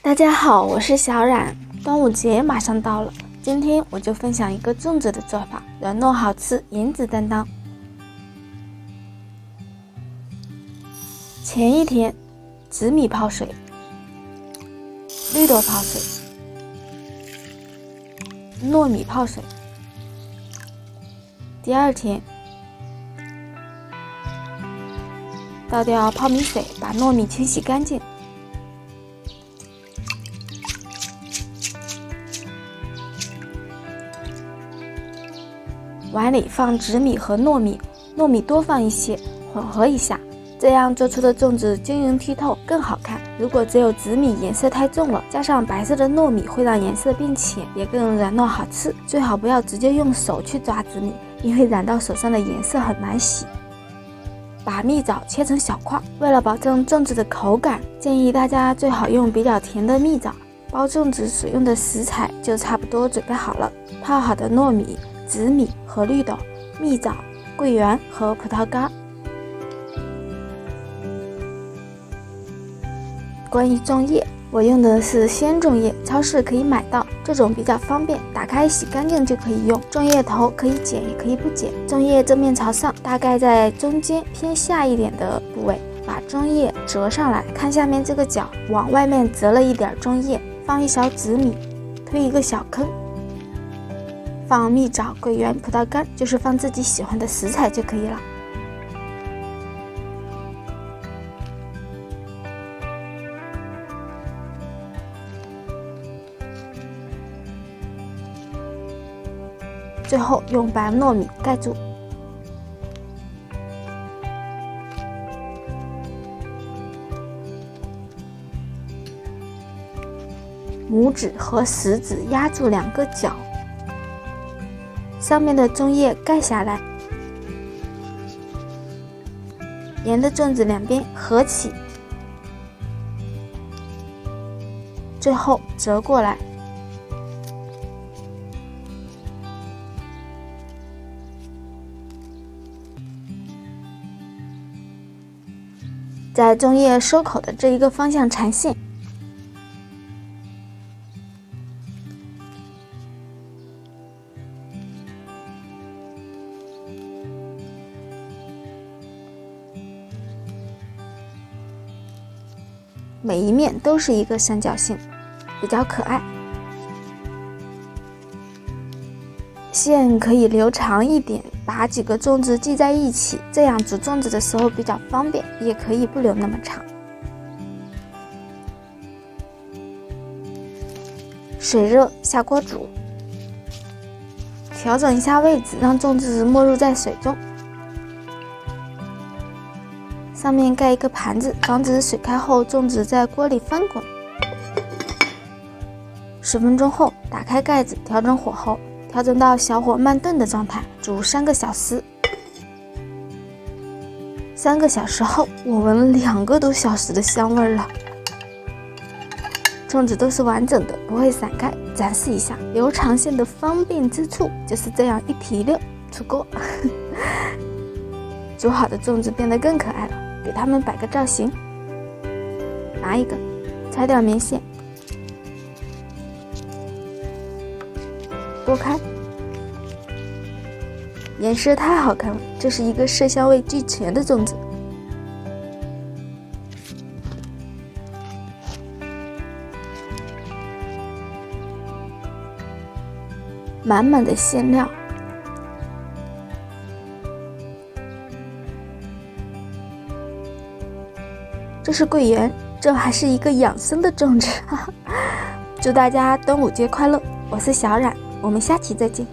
大家好，我是小冉。端午节马上到了，今天我就分享一个粽子的做法，软糯好吃，颜值担当。前一天，紫米泡水，绿豆泡水，糯米泡水。第二天，倒掉泡米水，把糯米清洗干净。碗里放紫米和糯米，糯米多放一些，混合一下，这样做出的粽子晶莹剔透，更好看。如果只有紫米，颜色太重了，加上白色的糯米会让颜色变浅，也更软糯好吃。最好不要直接用手去抓紫米，因为染到手上的颜色很难洗。把蜜枣切成小块，为了保证粽子的口感，建议大家最好用比较甜的蜜枣。包粽子所用的食材就差不多准备好了，泡好的糯米、紫米和绿豆、蜜枣、桂圆和葡萄干。关于粽叶，我用的是鲜粽叶，超市可以买到，这种比较方便，打开洗干净就可以用。粽叶头可以剪也可以不剪，粽叶正面朝上，大概在中间偏下一点的部位，把粽叶折上来，看下面这个角，往外面折了一点粽叶，放一勺紫米，推一个小坑，放蜜枣、桂圆、葡萄干，就是放自己喜欢的食材就可以了。最后用白糯米盖住。拇指和食指压住两个角，上面的粽叶盖下来，沿着粽子两边合起，最后折过来。在粽叶收口的这一个方向缠线，每一面都是一个三角形，比较可爱。线可以留长一点，把几个粽子系在一起，这样煮粽子的时候比较方便，也可以不留那么长。水热下锅煮，调整一下位置，让粽子没入在水中。上面盖一个盘子，防止水开后粽子在锅里翻滚。10分钟后，打开盖子，调整火候，调整到小火慢炖的状态，煮3个小时。3个小时后，我闻了2个多小时的香味了。粽子都是完整的，不会散开。展示一下留长线的方便之处，就是这样一提溜出锅。煮好的粽子变得更可爱了，给它们摆个造型。拿一个，拆掉棉线，剥开，颜色太好看了，这是一个色香味俱全的粽子。满满的馅料，这是桂圆，这还是一个养生的粽子。祝大家端午节快乐！我是小冉，我们下期再见。